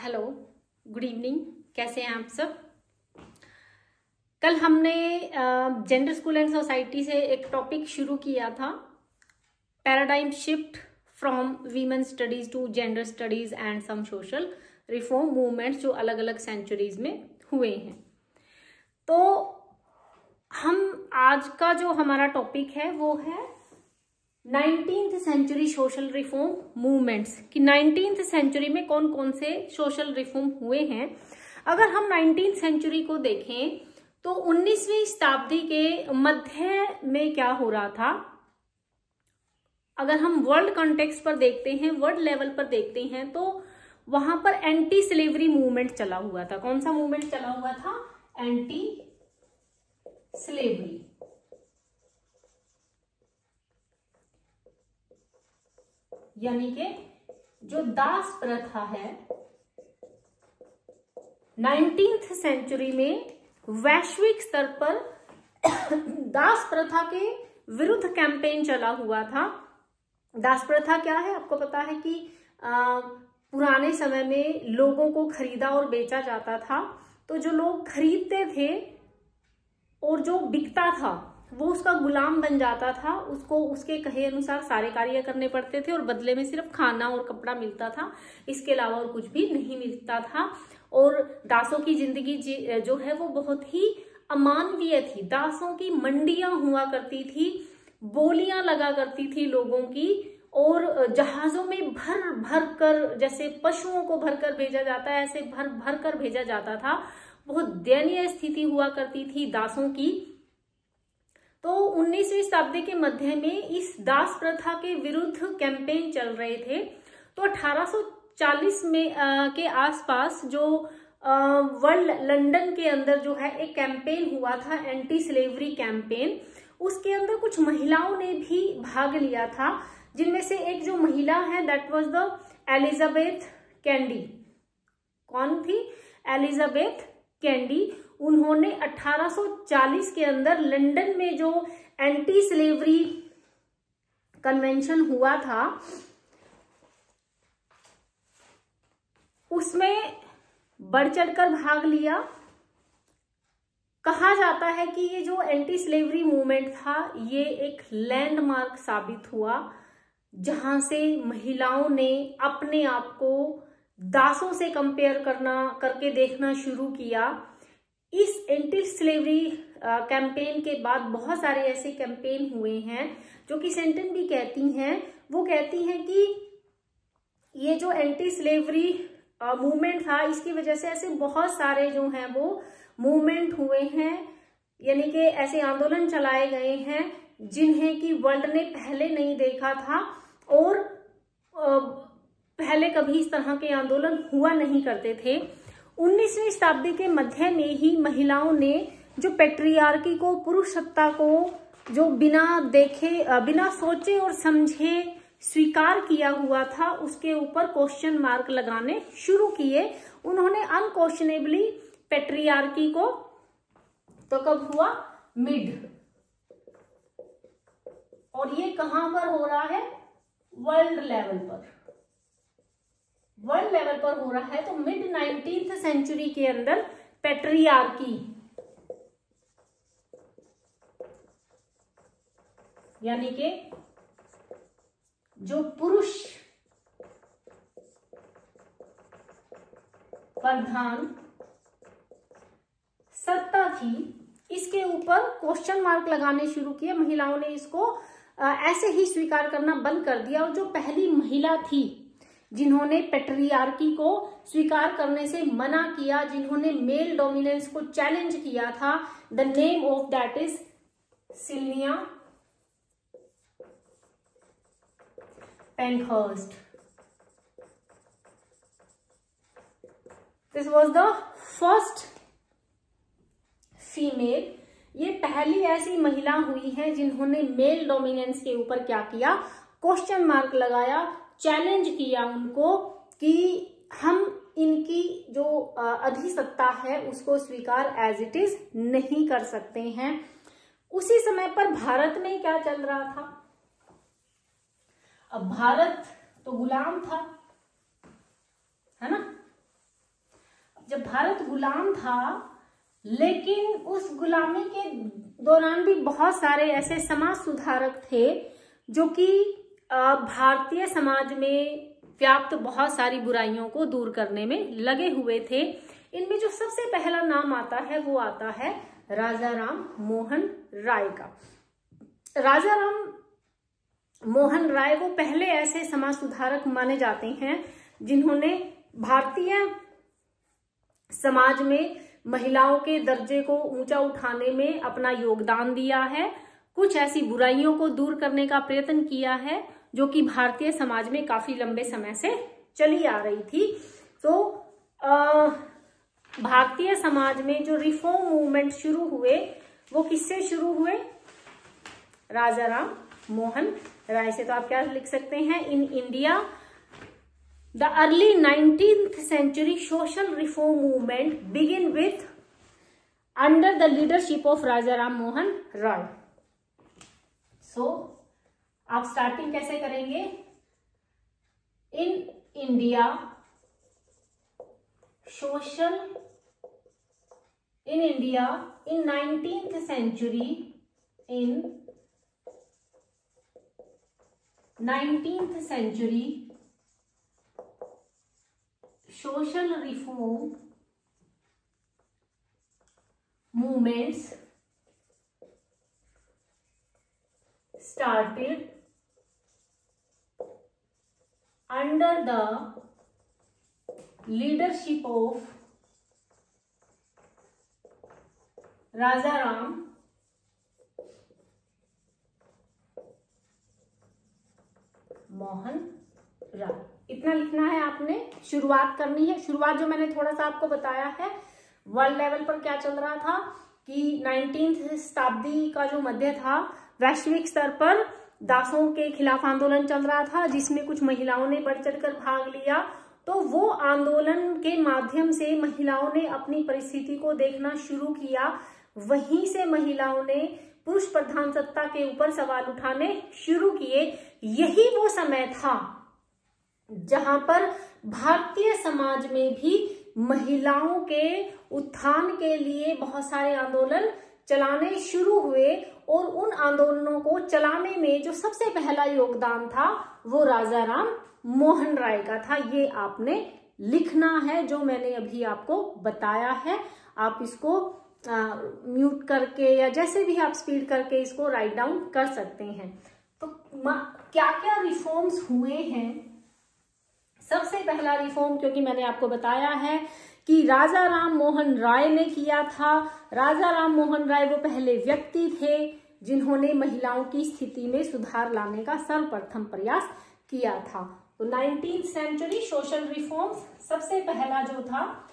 Hello, good evening. कैसे हैं आप सब? कल हमने जेंडर स्कूल एंड सोसाइटी से एक टॉपिक शुरू किया था, paradigm shift from women studies to gender studies and some social reform movements जो अलग अलग सेंचुरीज में हुए हैं। तो हम आज का जो हमारा टॉपिक है वो है 19th century social reform movements, कि 19th सेंचुरी में कौन कौन से सोशल रिफॉर्म हुए हैं। अगर हम 19th सेंचुरी को देखें तो 19वीं शताब्दी के मध्य में क्या हो रहा था, अगर हम वर्ल्ड कॉन्टेक्स्ट पर देखते हैं, वर्ल्ड लेवल पर देखते हैं, तो वहां पर एंटी स्लेवरी मूवमेंट चला हुआ था। कौन सा मूवमेंट चला हुआ था? Anti slavery. यानी कि जो दास प्रथा है 19th सेंचुरी में वैश्विक स्तर पर दास प्रथा के विरुद्ध कैंपेन चला हुआ था। दास प्रथा क्या है? आपको पता है कि पुराने समय में लोगों को खरीदा और बेचा जाता था, तो जो लोग खरीदते थे और जो बिकता था वो उसका गुलाम बन जाता था। उसको उसके कहे अनुसार सारे कार्य करने पड़ते थे और बदले में सिर्फ खाना और कपड़ा मिलता था, इसके अलावा और कुछ भी नहीं मिलता था। और दासों की जिंदगी जो है वो बहुत ही अमानवीय थी। दासों की मंडियां हुआ करती थी, बोलियां लगा करती थी लोगों की, और जहाजों में भर भर कर, जैसे पशुओं को भर कर भेजा जाता है ऐसे भर भर कर भेजा जाता था। बहुत दयनीय स्थिति हुआ करती थी दासों की। तो 19वीं शताब्दी के मध्य में इस दास प्रथा के विरुद्ध कैंपेन चल रहे थे। तो 1840 में के आसपास जो वर्ल्ड लंदन के अंदर जो है एक कैंपेन हुआ था, एंटी स्लेवरी कैंपेन। उसके अंदर कुछ महिलाओं ने भी भाग लिया था, जिनमें से एक जो महिला है that was the Elizabeth Cady. कौन थी? Elizabeth Cady. उन्होंने 1840 के अंदर लंदन में जो एंटी स्लेवरी कन्वेंशन हुआ था उसमें बढ़ चढ़कर भाग लिया। कहा जाता है कि ये जो एंटी स्लेवरी मूवमेंट था ये एक लैंडमार्क साबित हुआ, जहां से महिलाओं ने अपने आप को दासों से कंपेयर करके देखना शुरू किया। इस एंटी स्लेवरी कैंपेन के बाद बहुत सारे ऐसे कैंपेन हुए हैं जो कि सेंटन भी कहती हैं। वो कहती हैं कि ये जो एंटी स्लेवरी मूवमेंट था इसकी वजह से ऐसे बहुत सारे जो हैं वो मूवमेंट हुए हैं, यानी कि ऐसे आंदोलन चलाए गए हैं जिन्हें कि वर्ल्ड ने पहले नहीं देखा था, और पहले कभी इस तरह के आंदोलन हुआ नहीं करते थे। 19वीं शताब्दी के मध्य में ही महिलाओं ने जो पैट्रियार्की को, पुरुष सत्ता को जो बिना देखे, बिना सोचे और समझे स्वीकार किया हुआ था, उसके ऊपर क्वेश्चन मार्क लगाने शुरू किए। उन्होंने अनक्वेश्चनेबली पैट्रियार्की को, तो कब हुआ? मिड। और ये कहां पर हो रहा है? वर्ल्ड लेवल पर। वर्ल्ड लेवल पर हो रहा है। तो मिड 19th सेंचुरी के अंदर पैट्रियार्की, यानी कि जो पुरुष प्रधान सत्ता थी, इसके ऊपर क्वेश्चन मार्क लगाने शुरू किए। महिलाओं ने इसको ऐसे ही स्वीकार करना बंद कर दिया। और जो पहली महिला थी जिन्होंने पैट्रियार्की को स्वीकार करने से मना किया, जिन्होंने मेल डोमिनेंस को चैलेंज किया था, the name of that is Sylvia Pankhurst. This was the first female. ये पहली ऐसी महिला हुई है जिन्होंने मेल डोमिनेंस के ऊपर क्या किया? क्वेश्चन मार्क लगाया, चैलेंज किया उनको कि हम इनकी जो अधिसत्ता है उसको स्वीकार एज इट इज नहीं कर सकते हैं। उसी समय पर भारत में क्या चल रहा था? अब भारत तो गुलाम था, है ना? जब भारत गुलाम था, लेकिन उस गुलामी के दौरान भी बहुत सारे ऐसे समाज सुधारक थे जो कि भारतीय समाज में व्याप्त बहुत सारी बुराइयों को दूर करने में लगे हुए थे। इनमें जो सबसे पहला नाम आता है वो आता है राजा राम मोहन राय का। राजा राम मोहन राय वो पहले ऐसे समाज सुधारक माने जाते हैं जिन्होंने भारतीय समाज में महिलाओं के दर्जे को ऊंचा उठाने में अपना योगदान दिया है। कुछ ऐसी बुराइयों को दूर करने का प्रयत्न किया है जो कि भारतीय समाज में काफी लंबे समय से चली आ रही थी। तो भारतीय समाज में जो रिफॉर्म मूवमेंट शुरू हुए वो किससे शुरू हुए? राजा राम मोहन राय से। तो आप क्या लिख सकते हैं? In India the early 19th century social reform movement begin with under the leadership of Raja Ram Mohan Roy. So आप स्टार्टिंग कैसे करेंगे? In India social in India in 19th century in 19th century social reform movements started under the leadership of Raja Ram Mohan Roy. इतना लिखना है आपने, शुरुआत करनी है। शुरुआत जो मैंने थोड़ा सा आपको बताया है, वर्ल्ड लेवल पर क्या चल रहा था कि 19वीं शताब्दी का जो मध्य था, वैश्विक स्तर पर दासों के खिलाफ आंदोलन चल रहा था जिसमें कुछ महिलाओं ने बढ़ चढ़कर भाग लिया। तो वो आंदोलन के माध्यम से महिलाओं ने अपनी परिस्थिति को देखना शुरू किया। वहीं से महिलाओं ने पुरुष प्रधान सत्ता के ऊपर सवाल उठाने शुरू किए। यही वो समय था जहां पर भारतीय समाज में भी महिलाओं के उत्थान के लिए बहुत सारे आंदोलन चलाने शुरू हुए और उन आंदोलनों को चलाने में जो सबसे पहला योगदान था वो राजा राम मोहन राय का था। ये आपने लिखना है जो मैंने अभी आपको बताया है। आप इसको म्यूट करके या जैसे भी आप स्पीड करके इसको राइट डाउन कर सकते हैं। तो क्या क्या रिफॉर्म्स हुए हैं? सबसे पहला रिफॉर्म, क्योंकि मैंने आपको बताया है कि राजा राम मोहन राय ने किया था। राजा राम मोहन राय वो पहले व्यक्ति थे जिन्होंने महिलाओं की स्थिति में सुधार लाने का सर्वप्रथम प्रयास किया था। तो 19th सेंचुरी सोशल रिफॉर्म्स सबसे पहला जो था,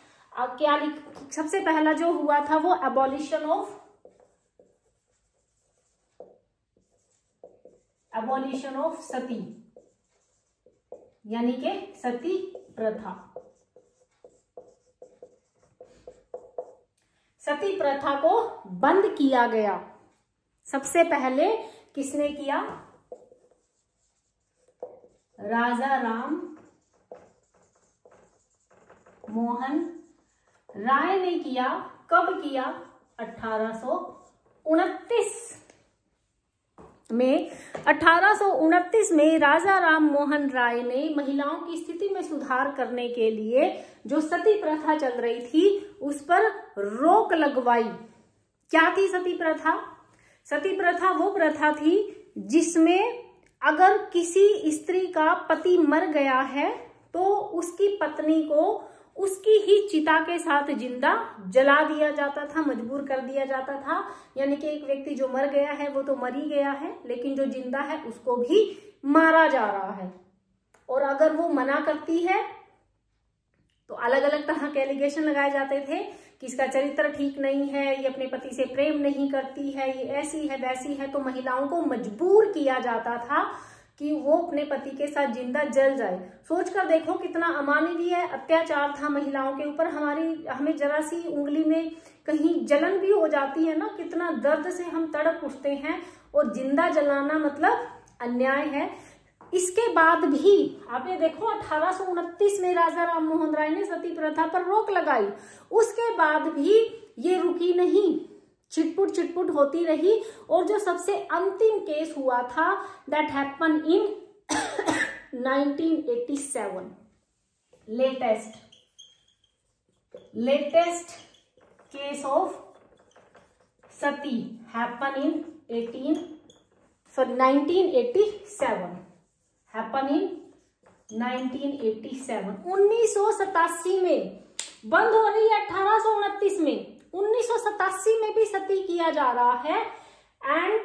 सबसे पहला जो हुआ था वो एबॉलिशन ऑफ सती, यानी कि सती प्रथा। सती प्रथा को बंद किया गया। सबसे पहले किसने किया? राजा राम मोहन राय ने किया। कब किया? 1829 में। 1829 में राजा राम मोहन राय ने महिलाओं की स्थिति में सुधार करने के लिए जो सती प्रथा चल रही थी उस पर रोक लगवाई। क्या थी सती प्रथा? सती प्रथा वो प्रथा थी जिसमें अगर किसी स्त्री का पति मर गया है तो उसकी पत्नी को उसकी ही चिता के साथ जिंदा जला दिया जाता था, मजबूर कर दिया जाता था। यानी कि एक व्यक्ति जो मर गया है वो तो मर ही गया है, लेकिन जो जिंदा है उसको भी मारा जा रहा है। और अगर वो मना करती है तो अलग अलग तरह के एलिगेशन लगाए जाते थे कि इसका चरित्र ठीक नहीं है, ये अपने पति से प्रेम नहीं करती है, ये ऐसी है वैसी है। तो महिलाओं को मजबूर किया जाता था कि वो अपने पति के साथ जिंदा जल जाए। सोचकर देखो कितना अमानवीय अत्याचार था महिलाओं के ऊपर। हमें जरा सी उंगली में कहीं जलन भी हो जाती है ना, कितना दर्द से हम तड़प उठते हैं। और जिंदा जलाना मतलब अन्याय है। इसके बाद भी आप ये देखो 1829 में राजा राम मोहन राय ने सती प्रथा पर रोक लगाई, उसके बाद भी ये रुकी नहीं, छिटपुट होती रही। और जो सबसे अंतिम केस हुआ था that happen in 1987, latest case of Sati happen in 1987, happen in 1987। 1987 में बंद हो रही है, 1829 में, 1987 में भी सती किया जा रहा है। एंड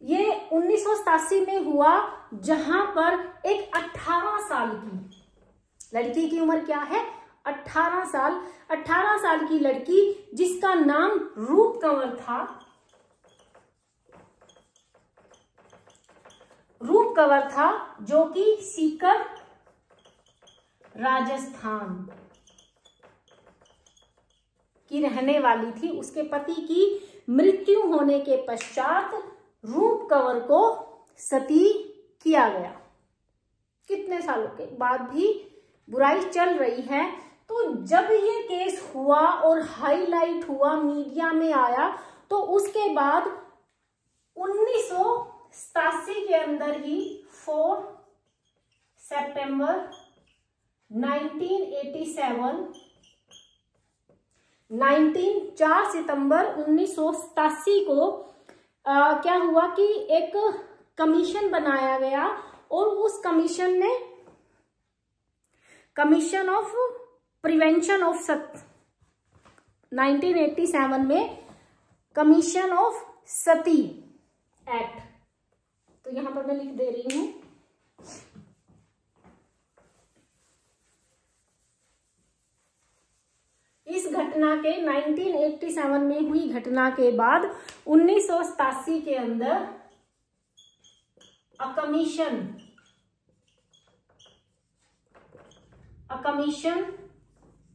ये 1987 में हुआ जहां पर एक 18 साल की लड़की की उम्र क्या है, 18 साल, 18 साल की लड़की जिसका नाम रूप कंवर था, रूप कंवर था, जो कि सीकर राजस्थान की रहने वाली थी। उसके पति की मृत्यु होने के पश्चात रूप कंवर को सती किया गया। कितने सालों के बाद भी बुराई चल रही है। तो जब ये केस हुआ और हाईलाइट हुआ, मीडिया में आया, तो उसके बाद 1987 के अंदर ही 4 सितंबर 4 सितंबर 1987 को क्या हुआ कि एक कमीशन बनाया गया और उस कमीशन ने कमीशन ऑफ प्रिवेंशन ऑफ 1987 में कमीशन ऑफ सती एक्ट, तो यहां पर मैं लिख दे रही हूं, इस घटना के 1987 में हुई घटना के बाद 1987 के अंदर कमीशन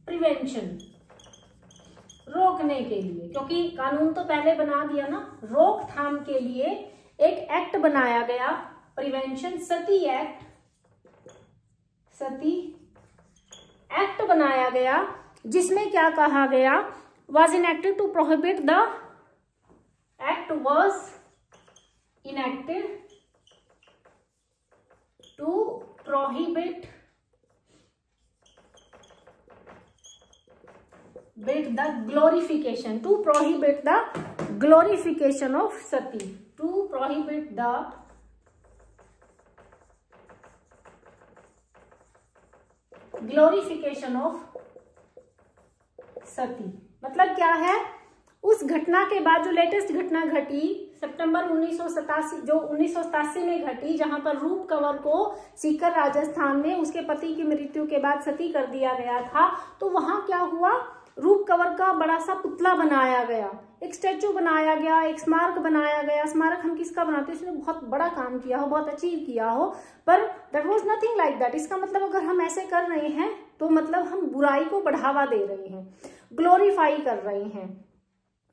प्रिवेंशन, रोकने के लिए, क्योंकि कानून तो पहले बना दिया ना, रोकथाम के लिए एक एक्ट बनाया गया, प्रिवेंशन सती एक्ट बनाया गया, जिसमें क्या कहा गया, was enacted to prohibit the act was enacted to prohibit the glorification, to prohibit the glorification of sati, to prohibit the glorification of सती। मतलब क्या है, उस घटना के बाद जो लेटेस्ट घटना घटी सितंबर 1987, जो 1987 में घटी, जहां पर रूप कंवर को सीकर राजस्थान में उसके पति की मृत्यु के बाद सती कर दिया गया था, तो वहां क्या हुआ, रूप कंवर का बड़ा सा पुतला बनाया गया, एक स्टैचू बनाया गया, एक स्मारक बनाया गया। स्मारक हम किसका बनाते हैं, इसने बहुत बड़ा काम किया हो, बहुत अचीव किया हो, पर that was nothing like that. इसका मतलब अगर हम ऐसे कर रहे हैं तो मतलब हम बुराई को बढ़ावा दे रहे हैं, ग्लोरीफाई कर रहे हैं,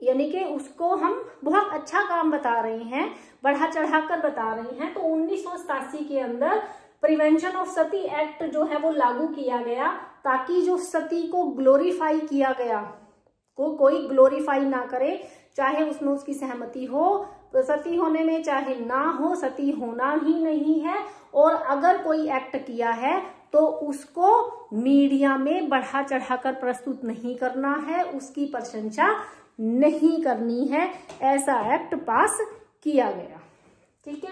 यानी कि उसको हम बहुत अच्छा काम बता रहे हैं, बढ़ा चढ़ाकर बता रहे हैं। तो 1987 के अंदर प्रिवेंशन ऑफ सती एक्ट जो है वो लागू किया गया, ताकि जो सती को ग्लोरीफाई किया गया को कोई ग्लोरीफाई ना करे, चाहे उसमें उसकी सहमति हो तो सती होने में, चाहे ना हो, सती होना ही नहीं है। और अगर कोई एक्ट किया है तो उसको मीडिया में बढ़ा चढ़ाकर प्रस्तुत नहीं करना है, उसकी प्रशंसा नहीं करनी है, ऐसा एक्ट पास किया गया। ठीक है,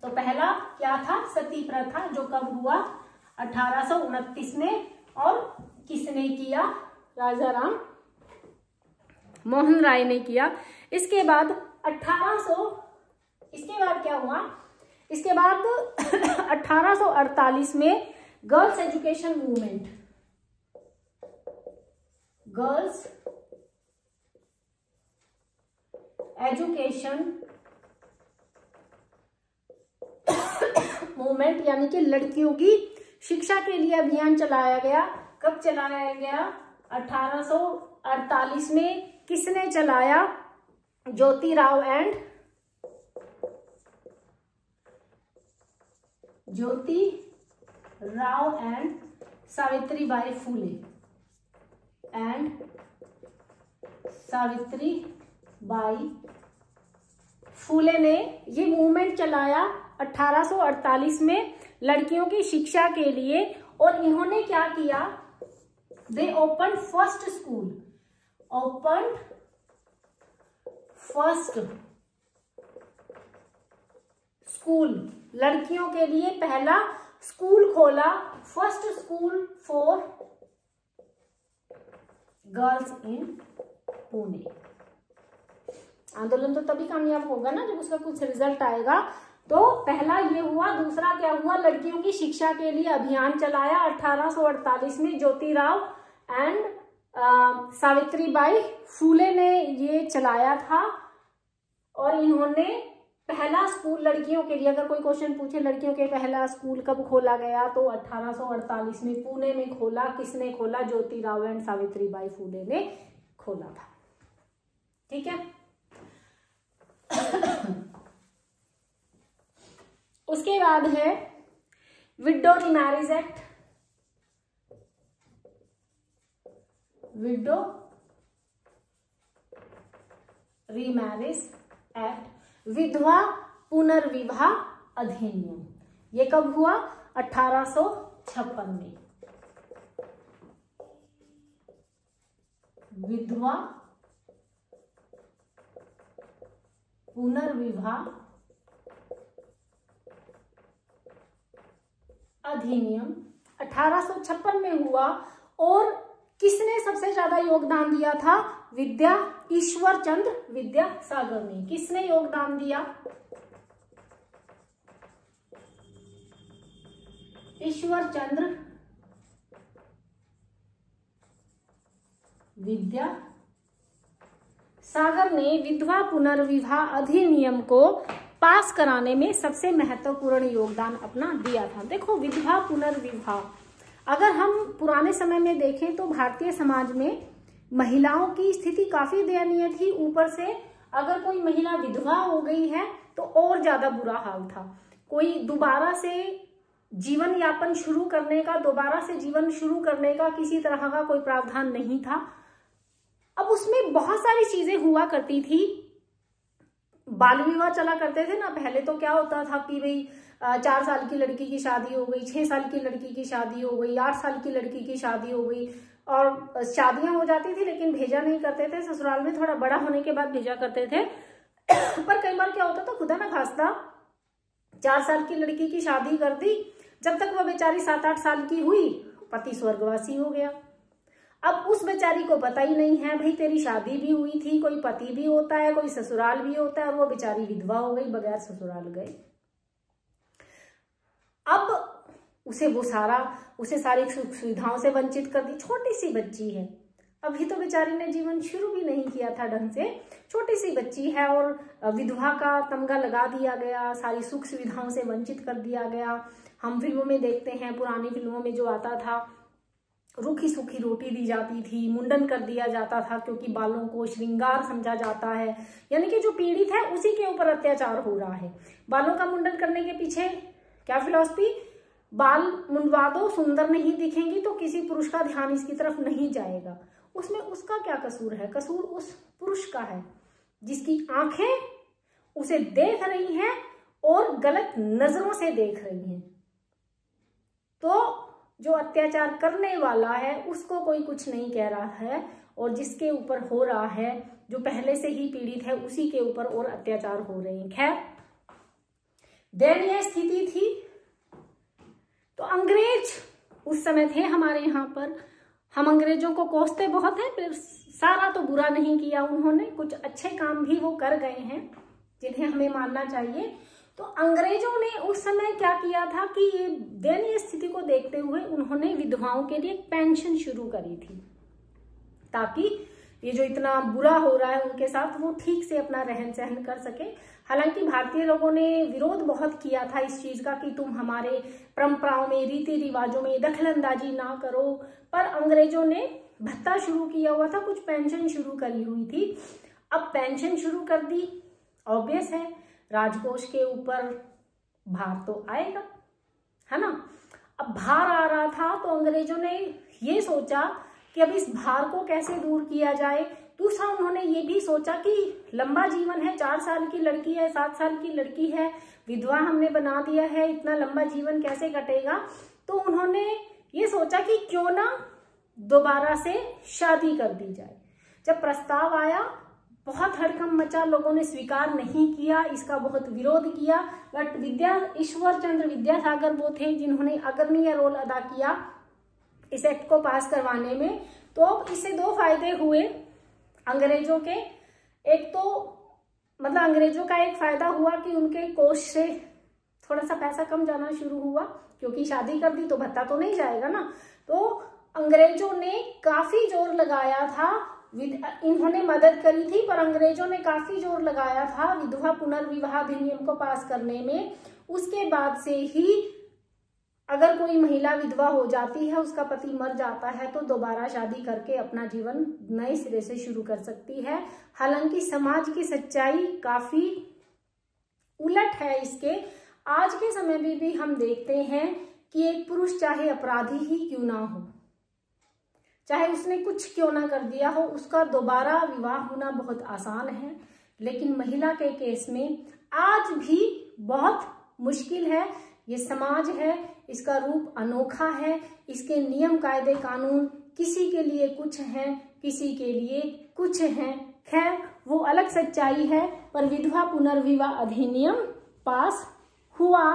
तो पहला क्या था, सती प्रथा, जो कब हुआ, 1829 में, और किसने किया, राजा राम मोहन राय ने किया। इसके बाद इसके बाद क्या हुआ, इसके बाद 1848 में girls education movement, girls education movement, यानी कि लड़कियों की शिक्षा के लिए अभियान चलाया गया। कब चलाया गया, 1848 में। किसने चलाया, ज्योति राव एंड सावित्रीबाई फूले ने ये मूवमेंट चलाया 1848 में लड़कियों की शिक्षा के लिए। और इन्होंने क्या किया, दे ओपन फर्स्ट स्कूल, लड़कियों के लिए पहला स्कूल खोला, first school for girls in Pune. आंदोलन तो तभी कामयाब होगा ना जब उसका कुछ रिजल्ट आएगा। तो पहला ये हुआ। दूसरा क्या हुआ, लड़कियों की शिक्षा के लिए अभियान चलाया 1848 में ज्योतिराव एंड सावित्रीबाई फूले ने ये चलाया था। और इन्होंने पहला स्कूल लड़कियों के लिए, अगर कोई क्वेश्चन पूछे लड़कियों के पहला स्कूल कब खोला गया, तो 1848 में पुणे में खोला। किसने खोला, ज्योतिराव एंड सावित्रीबाई फूले ने खोला था। ठीक है। उसके बाद है window remarriage act. Window remarriage act, विधवा पुनर्विवाह अधिनियम। ये कब हुआ, 1856 में। विधवा पुनर्विवाह अधिनियम 1856 में हुआ। और किसने सबसे ज्यादा योगदान दिया था, ईश्वर चंद्र विद्यासागर ने। किसने योगदान दिया, ईश्वर चंद्र विद्यासागर ने विधवा पुनर्विवाह अधिनियम को पास कराने में सबसे महत्वपूर्ण योगदान अपना दिया था। देखो, विधवा पुनर्विवाह, अगर हम पुराने समय में देखें तो भारतीय समाज में महिलाओं की स्थिति काफी दयनीय थी। ऊपर से अगर कोई महिला विधवा हो गई है तो और ज्यादा बुरा हाल था। कोई दोबारा से जीवन यापन शुरू करने का, दोबारा से जीवन शुरू करने का किसी तरह का कोई प्रावधान नहीं था। अब उसमें बहुत सारी चीजें हुआ करती थी। बाल विवाह चला करते थे ना पहले। तो क्या होता था कि भाई 4 साल की लड़की की शादी हो गई, 6 साल की लड़की की शादी हो गई, 8 साल की लड़की की शादी हो गई, और शादियां हो जाती थी लेकिन भेजा नहीं करते थे ससुराल में। थोड़ा बड़ा होने के बाद भेजा करते थे। पर कई बार क्या होता था, खुदा ना खास्ता 4 साल की लड़की की शादी कर दी, जब तक वह बेचारी 7-8 साल की हुई पति स्वर्गवासी हो गया। अब उस बेचारी को पता ही नहीं है भाई तेरी शादी भी हुई थी, कोई पति भी होता है, कोई ससुराल भी होता है, और वो बेचारी विधवा हो गई, बगैर ससुराल गए। अब उसे सारी सुख सुविधाओं से वंचित कर दी। छोटी सी बच्ची है, अभी तो बेचारी ने जीवन शुरू भी नहीं किया था ढंग से। छोटी सी बच्ची है और विधवा का तमगा लगा दिया गया, सारी सुख सुविधाओं से वंचित कर दिया गया। हम फिल्मों में देखते हैं, पुरानी फिल्मों में जो आता था, रूखी सूखी रोटी दी जाती थी, मुंडन कर दिया जाता था, क्योंकि बालों को श्रृंगार समझा जाता है। यानी कि जो पीड़ित है उसी के ऊपर अत्याचार हो रहा है। बालों का मुंडन करने के पीछे क्या फिलॉसफी, बाल मुंडवा दो, सुंदर नहीं दिखेंगी तो किसी पुरुष का ध्यान इसकी तरफ नहीं जाएगा। उसमें उसका क्या कसूर है, कसूर उस पुरुष का है जिसकी आंखें उसे देख रही हैं और गलत नजरों से देख रही हैं। तो जो अत्याचार करने वाला है उसको कोई कुछ नहीं कह रहा है, और जिसके ऊपर हो रहा है, जो पहले से ही पीड़ित है, उसी के ऊपर और अत्याचार हो रहे हैं। खैर, दयनीय स्थिति थी। तो अंग्रेज उस समय थे हमारे यहाँ पर। हम अंग्रेजों को कोसते बहुत हैं, फिर सारा तो बुरा नहीं किया उन्होंने, कुछ अच्छे काम भी वो कर गए हैं जिन्हें हमें मानना चाहिए। तो अंग्रेजों ने उस समय क्या किया था कि ये दयनीय स्थिति को देखते हुए उन्होंने विधवाओं के लिए एक पेंशन शुरू करी थी, ताकि ये जो इतना बुरा हो रहा है उनके साथ वो ठीक से अपना रहन सहन कर सके। हालांकि भारतीय लोगों ने विरोध बहुत किया था इस चीज का कि तुम हमारे परंपराओं में, रीति रिवाजों में दखलंदाजी ना करो, पर अंग्रेजों ने भत्ता शुरू किया हुआ था, कुछ पेंशन शुरू करी हुई थी। अब पेंशन शुरू कर दी, ऑब्वियस है राजकोष के ऊपर भार तो आएगा। है ना। अब भार आ रहा था तो अंग्रेजों ने ये सोचा कि अब इस भार को कैसे दूर किया जाए। दूसरा उन्होंने ये भी सोचा कि लंबा जीवन है, 4 साल की लड़की है, 7 साल की लड़की है, विधवा हमने बना दिया है, इतना लंबा जीवन कैसे कटेगा। तो उन्होंने ये सोचा कि क्यों ना दोबारा से शादी कर दी जाए। जब प्रस्ताव आया बहुत हड़कंप मचा, लोगों ने स्वीकार नहीं किया, इसका बहुत विरोध किया। बट ईश्वर चंद्र विद्यासागर वो थे जिन्होंने अग्रणी रोल अदा किया इस एक्ट को पास करवाने में। तो अब इससे 2 फायदे हुए अंग्रेजों के। एक तो मतलब अंग्रेजों का एक फायदा हुआ कि उनके कोष से थोड़ा सा पैसा कम जाना शुरू हुआ, क्योंकि शादी कर दी तो भत्ता तो नहीं जाएगा ना। तो अंग्रेजों ने काफी जोर लगाया था, इन्होंने मदद करी थी पर अंग्रेजों ने काफी जोर लगाया था विधवा पुनर्विवाह अधिनियम को पास करने में। उसके बाद से ही अगर कोई महिला विधवा हो जाती है, उसका पति मर जाता है, तो दोबारा शादी करके अपना जीवन नए सिरे से शुरू कर सकती है। हालांकि समाज की सच्चाई काफी उलट है इसके। आज के समय में भी हम देखते हैं कि एक पुरुष चाहे अपराधी ही क्यों ना हो, चाहे उसने कुछ क्यों ना कर दिया हो, उसका दोबारा विवाह होना बहुत आसान है। लेकिन महिला के केस में आज भी बहुत मुश्किल है। ये समाज है, इसका रूप अनोखा है, इसके नियम कायदे कानून किसी के लिए कुछ हैं, किसी के लिए कुछ हैं। खैर वो अलग सच्चाई है। पर विधवा पुनर्विवाह अधिनियम पास हुआ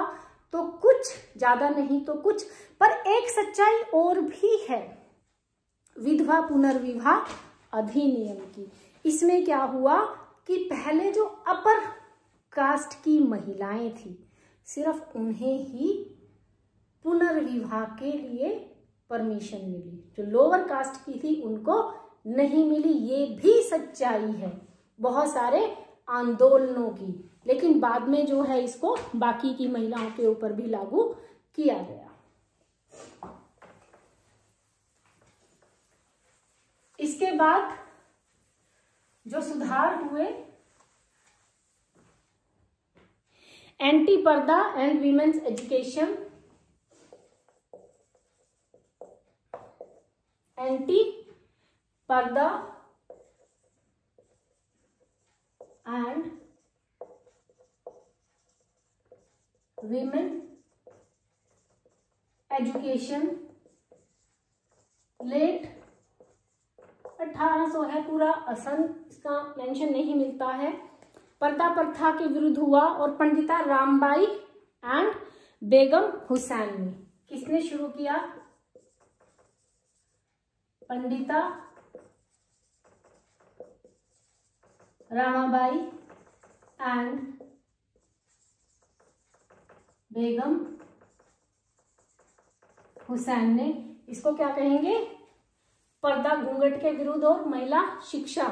तो कुछ, ज्यादा नहीं तो कुछ। पर एक सच्चाई और भी है विधवा पुनर्विवाह अधिनियम की। इसमें क्या हुआ कि पहले जो अपर कास्ट की महिलाएं थी, सिर्फ उन्हें ही पुनर्विवाह के लिए परमिशन मिली, जो लोअर कास्ट की थी उनको नहीं मिली। ये भी सच्चाई है बहुत सारे आंदोलनों की। लेकिन बाद में जो है इसको बाकी की महिलाओं के ऊपर भी लागू किया गया। इसके बाद जो सुधार हुए, एंटी पर्दा एंड वीमेन्स एजुकेशन, एंटी पर्दा एंड वीमेन एजुकेशन लेट 1800 है, पूरा सन इसका मेंशन नहीं मिलता है। पर्दा प्रथा के विरुद्ध हुआ और पंडिता रामबाई एंड बेगम हुसैन ने, किसने शुरू किया? पंडिता रामाबाई एंड बेगम हुसैन ने। इसको क्या कहेंगे? पर्दा घूंघट के विरुद्ध और महिला शिक्षा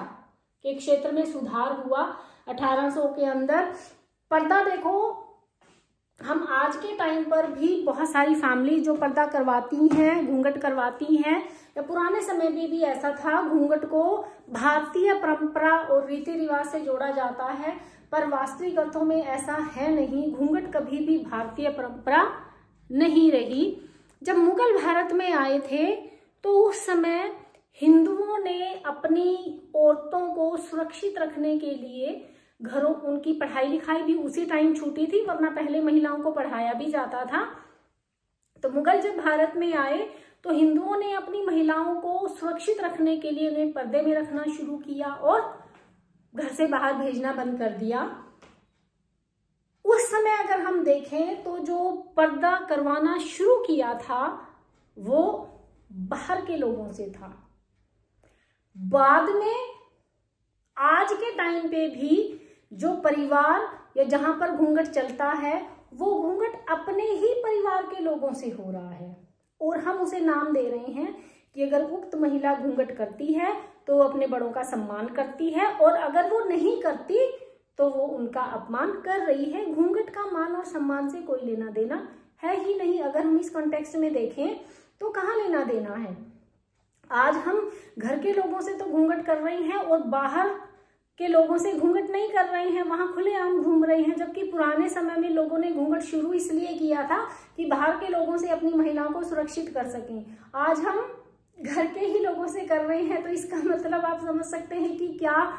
के क्षेत्र में सुधार हुआ 1800 के अंदर। पर्दा देखो, हम आज के टाइम पर भी बहुत सारी फैमिली जो पर्दा करवाती हैं, घूंघट करवाती हैं, या पुराने समय में भी ऐसा था। घूंघट को भारतीय परंपरा और रीति रिवाज से जोड़ा जाता है, पर वास्तविक अर्थों में ऐसा है नहीं। घूंघट कभी भी भारतीय परंपरा नहीं रही। जब मुगल भारत में आए थे तो उस समय हिंदुओं ने अपनी औरतों को सुरक्षित रखने के लिए घरों, उनकी पढ़ाई लिखाई भी उसी टाइम छूटी थी, वरना पहले महिलाओं को पढ़ाया भी जाता था। तो मुगल जब भारत में आए तो हिंदुओं ने अपनी महिलाओं को सुरक्षित रखने के लिए उन्हें पर्दे में रखना शुरू किया और घर से बाहर भेजना बंद कर दिया। उस समय अगर हम देखें तो जो पर्दा करवाना शुरू किया था वो बाहर के लोगों से था। बाद में आज के टाइम पे भी जो परिवार या जहां पर घूंघट चलता है वो घूंघट अपने ही परिवार के लोगों से हो रहा है, और हम उसे नाम दे रहे हैं कि अगर उक्त महिला घूंघट करती है तो वो अपने बड़ों का सम्मान करती है, और अगर वो नहीं करती तो वो उनका अपमान कर रही है। घूंघट का मान और सम्मान से कोई लेना देना है ही नहीं। अगर हम इस कॉन्टेक्स्ट में देखें तो कहाँ लेना देना है। आज हम घर के लोगों से तो घूंघट कर रहे हैं और बाहर के लोगों से घूंघट नहीं कर रहे हैं, वहां खुलेआम घूम रहे हैं, जबकि पुराने समय में लोगों ने घूंघट शुरू इसलिए किया था कि बाहर के लोगों से अपनी महिलाओं को सुरक्षित कर सकें। आज हम घर के ही लोगों से कर रहे हैं, तो इसका मतलब आप समझ सकते हैं कि क्या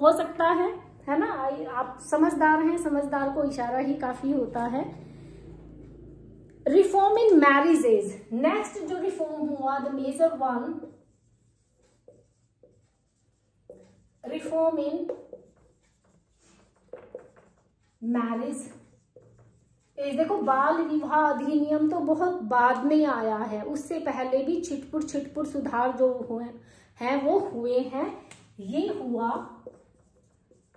हो सकता है ना। आप समझदार हैं, समझदार को इशारा ही काफी होता है। रिफॉर्म इन मैरिजेज, नेक्स्ट जो रिफॉर्म हुआ, the major one, reform in marriage. देखो, बाल विवाह अधिनियम तो बहुत बाद में आया है, उससे पहले भी छिटपुट सुधार जो हुए हैं वो हुए हैं। ये हुआ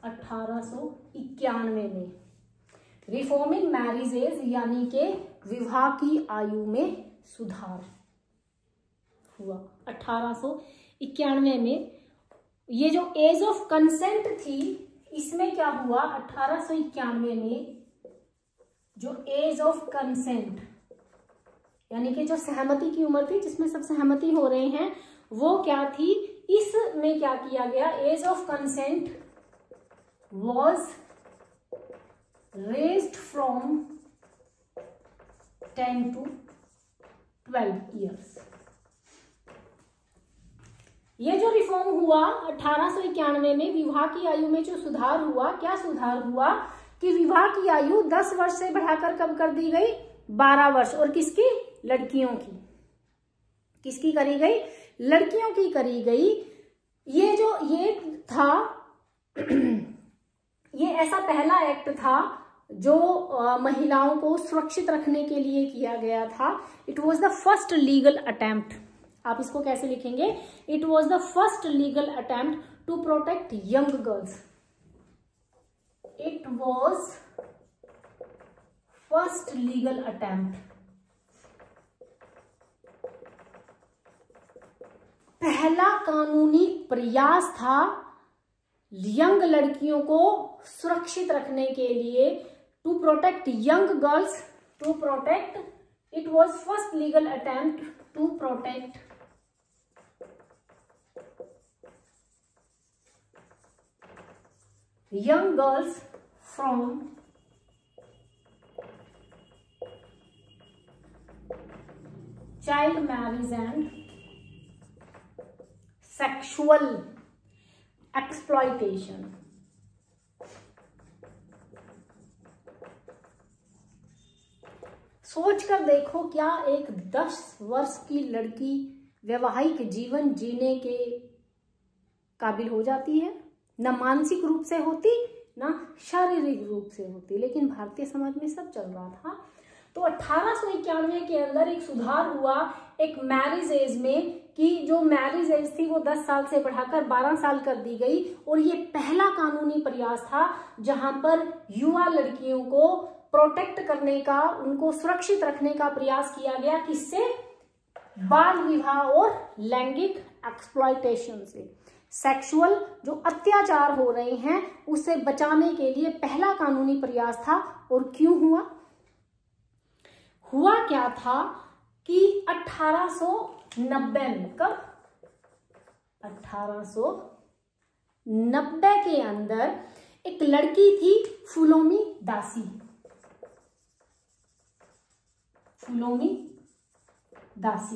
1891 में, रिफॉर्म इन मैरिजेज यानी के विवाह की आयु में सुधार हुआ 1891 में। ये जो एज ऑफ कंसेंट थी, इसमें क्या हुआ 1891 में, जो एज ऑफ कंसेंट यानी कि जो सहमति की उम्र थी, जिसमें सब सहमति हो रहे हैं, वो क्या थी, इसमें क्या किया गया, age of consent was raised from 10 to 12 years। ये जो रिफॉर्म हुआ 1891 में, विवाह की आयु में जो सुधार हुआ, क्या सुधार हुआ कि विवाह की आयु 10 वर्ष से बढ़ाकर कब कर दी गई, 12 वर्ष। और किसकी, लड़कियों की, किसकी करी गई, लड़कियों की करी गई। ये था ये ऐसा पहला एक्ट था जो महिलाओं को सुरक्षित रखने के लिए किया गया था। It was the first legal attempt, आप इसको कैसे लिखेंगे, it was the first legal attempt to protect young girls. It was first legal attempt, पहला कानूनी प्रयास था यंग लड़कियों को सुरक्षित रखने के लिए, to protect young girls, to protect, it was first legal attempt to protect young girls from child marriage and sexual exploitation। सोच कर देखो, क्या एक 10 वर्ष की लड़की वैवाहिक जीवन जीने के काबिल हो जाती है? न मानसिक रूप से होती, ना शारीरिक रूप से होती, लेकिन भारतीय समाज में सब चल रहा था। तो 1891 के अंदर एक सुधार हुआ एक मैरिज एज में, कि जो मैरिज एज थी वो 10 साल से बढ़ाकर 12 साल कर दी गई। और ये पहला कानूनी प्रयास था जहां पर युवा लड़कियों को प्रोटेक्ट करने का, उनको सुरक्षित रखने का प्रयास किया गया। किससे? बाल विवाह और लैंगिक एक्सप्लॉयटेशन से, सेक्सुअल जो अत्याचार हो रहे हैं उससे बचाने के लिए पहला कानूनी प्रयास था। और क्यों हुआ? हुआ क्या था कि 1890 में, कब? 1890 के अंदर एक लड़की थी फुलोमी दासी। फुलोमी दासी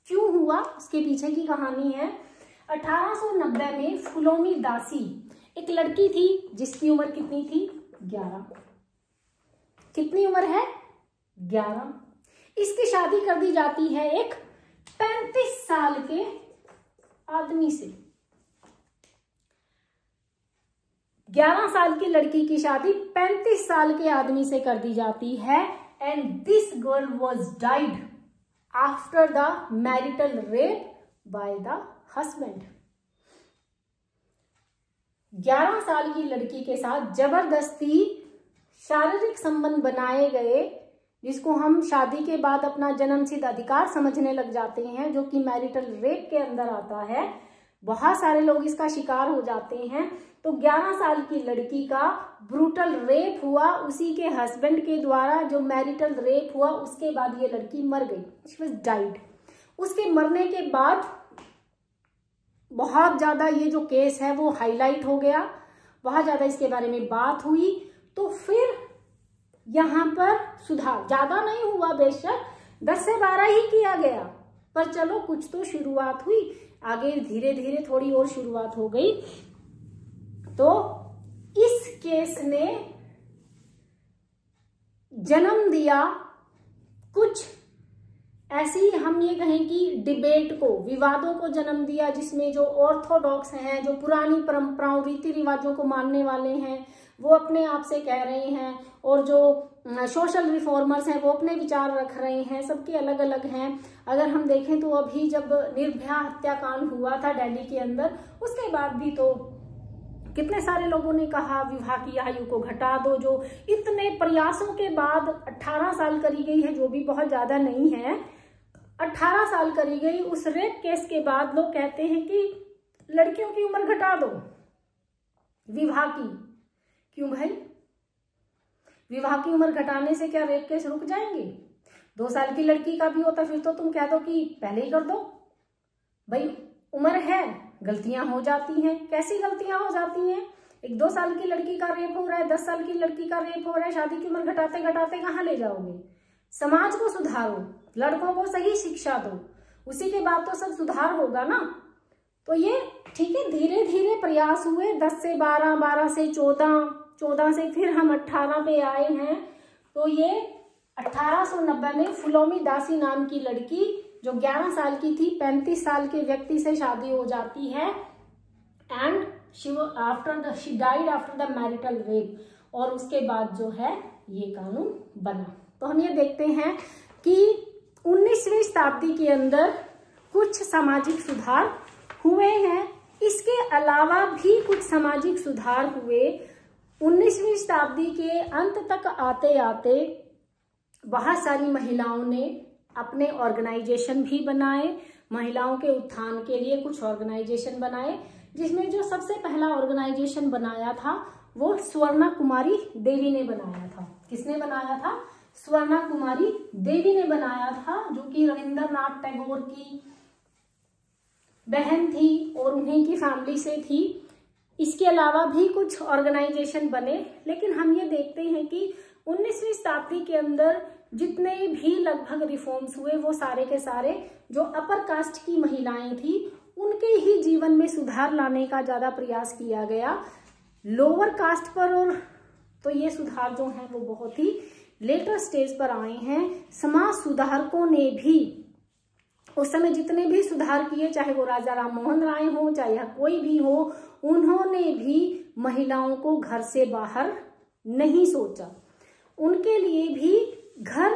क्यों हुआ, उसके पीछे की कहानी है। 1890 में फुलोमी दासी एक लड़की थी जिसकी उम्र कितनी थी? 11। कितनी उम्र है? 11। इसकी शादी कर दी जाती है एक 35 साल के आदमी से। 11 साल की लड़की की शादी 35 साल के आदमी से कर दी जाती है। And this girl was died after the marital rape by the husband. 11 साल की लड़की के साथ जबरदस्ती शारीरिक संबंध बनाए गए, जिसको हम शादी के बाद अपना जन्मसिद्ध अधिकार समझने लग जाते हैं, जो कि मैरिटल रेप के अंदर आता है। बहुत सारे लोग इसका शिकार हो जाते हैं। तो 11 साल की लड़की का ब्रूटल रेप हुआ उसी के हस्बैंड के द्वारा। जो मैरिटल रेप हुआ उसके बाद ये लड़की मर गई, शी वाज डाइड। उसके मरने के बाद बहुत ज्यादा ये जो केस है वो हाईलाइट हो गया, बहुत ज्यादा इसके बारे में बात हुई, तो फिर यहाँ पर सुधार ज्यादा नहीं हुआ, बेशक 10 से 12 ही किया गया, पर चलो कुछ तो शुरुआत हुई, आगे धीरे धीरे थोड़ी और शुरुआत हो गई। तो इस केस ने जन्म दिया कुछ ऐसी, हम ये कहें कि डिबेट को, विवादों को जन्म दिया, जिसमें जो ऑर्थोडॉक्स हैं, जो पुरानी परंपराओं रीति रिवाजों को मानने वाले हैं, वो अपने आप से कह रहे हैं, और जो सोशल रिफॉर्मर्स हैं वो अपने विचार रख रहे हैं, सबके अलग अलग हैं। अगर हम देखें तो अभी जब निर्भया हत्याकांड हुआ था दिल्ली के अंदर, उसके बाद भी तो कितने सारे लोगों ने कहा विवाह की आयु को घटा दो, जो इतने प्रयासों के बाद 18 साल करी गई है, जो भी बहुत ज्यादा नहीं है, 18 साल करी गई। उस रेप केस के बाद लोग कहते हैं कि लड़कियों की उम्र घटा दो विवाह की। क्यों भाई? विवाह की उम्र घटाने से क्या रेप केस रुक जाएंगे? 2 साल की लड़की का भी होता फिर तो तुम कह दो कि पहले ही कर दो। भाई उम्र है, गलतियां हो जाती हैं। कैसी गलतियां हो जाती हैं? एक 2 साल की लड़की का रेप हो रहा है, 10 साल की लड़की का रेप हो रहा है, शादी की उम्र घटाते घटाते कहाँ ले जाओगे? समाज को सुधारो, लड़कों को सही शिक्षा दो, उसी के बाद तो सब सुधार होगा ना। तो ये ठीक है, धीरे धीरे प्रयास हुए, 10 से 12, 12 से 14, 14 से फिर हम 18 पे आए हैं। तो ये 1890 में फुलोमी दासी नाम की लड़की जो 11 साल की थी, 35 साल के व्यक्ति से शादी हो जाती है, and she died after the marital rape, और उसके बाद जो है ये कानून बना। तो हम ये देखते हैं कि 19वीं शताब्दी के अंदर कुछ सामाजिक सुधार हुए हैं। इसके अलावा भी कुछ सामाजिक सुधार हुए। 19वीं शताब्दी के अंत तक आते आते बहुत सारी महिलाओं ने अपने ऑर्गेनाइजेशन भी बनाए, महिलाओं के उत्थान के लिए कुछ ऑर्गेनाइजेशन बनाए, जिसमें जो सबसे पहला ऑर्गेनाइजेशन बनाया था वो स्वर्णा कुमारी देवी ने बनाया था। किसने बनाया था? स्वर्णा कुमारी देवी ने बनाया था, जो कि रविंद्रनाथ टैगोर की बहन थी और उन्हीं की फैमिली से थी। इसके अलावा भी कुछ ऑर्गेनाइजेशन बने, लेकिन हम ये देखते हैं कि 19वीं शताब्दी के अंदर जितने भी लगभग रिफॉर्म्स हुए वो सारे के सारे जो अपर कास्ट की महिलाएं थी उनके ही जीवन में सुधार लाने का ज्यादा प्रयास किया गया। लोअर कास्ट पर और तो ये सुधार जो है वो बहुत ही लेटर स्टेज पर आए हैं। समाज सुधारकों ने भी उस समय जितने भी सुधार किए, चाहे वो राजा राम मोहन राय हो, चाहे कोई भी हो, उन्होंने भी महिलाओं को घर से बाहर नहीं सोचा। उनके लिए भी घर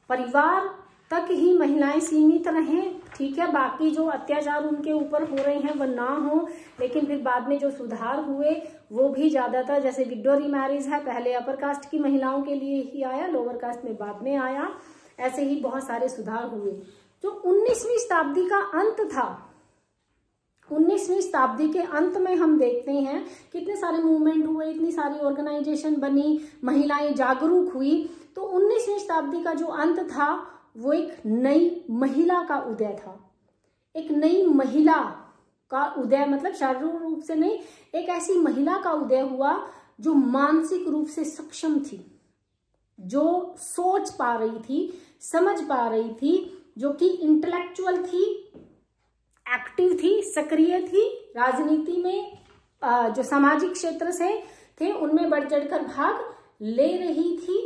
परिवार तक ही महिलाएं सीमित रहें। ठीक है, बाकी जो अत्याचार उनके ऊपर हो रहे हैं वह ना हो, लेकिन फिर बाद में जो सुधार हुए वो भी ज्यादातर, जैसे विडो रीमैरिज है, पहले अपर कास्ट की महिलाओं के लिए ही आया, लोअर कास्ट में बाद में आया। ऐसे ही बहुत सारे सुधार हुए। जो 19वीं शताब्दी का अंत था, 19वीं शताब्दी के अंत में हम देखते हैं कितने सारे मूवमेंट हुए, इतनी सारी ऑर्गेनाइजेशन बनी, महिलाएं जागरूक हुई। तो 19वीं शताब्दी का जो अंत था वो एक नई महिला का उदय था। एक नई महिला का उदय मतलब शारीरिक रूप से नहीं, एक ऐसी महिला का उदय हुआ जो मानसिक रूप से सक्षम थी, जो सोच पा रही थी, समझ पा रही थी, जो कि इंटेलेक्चुअल थी, एक्टिव थी, सक्रिय थी, राजनीति में जो सामाजिक क्षेत्र से थे उनमें बढ़ चढ़कर भाग ले रही थी।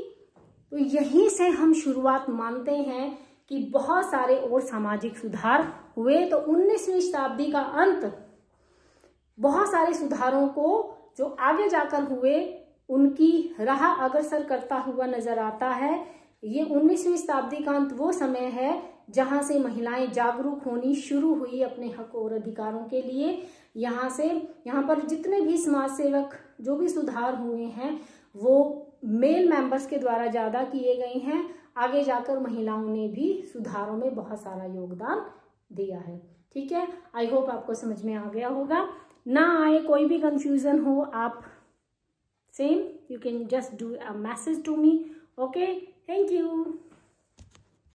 तो यहीं से हम शुरुआत मानते हैं कि बहुत सारे और सामाजिक सुधार हुए। तो 19वीं शताब्दी का अंत बहुत सारे सुधारों को जो आगे जाकर हुए उनकी राह अग्रसर करता हुआ नजर आता है। ये 19वीं शताब्दी का अंत वो समय है जहां से महिलाएं जागरूक होनी शुरू हुई अपने हक और अधिकारों के लिए। यहाँ पर जितने भी समाज सेवक जो भी सुधार हुए हैं वो मेल मेंबर्स के द्वारा ज्यादा किए गए हैं। आगे जाकर महिलाओं ने भी सुधारों में बहुत सारा योगदान दिया है। ठीक है, आई होप आपको समझ में आ गया होगा। ना आए कोई भी कंफ्यूजन हो, आप same you can just do a message to me. Okay, thank you.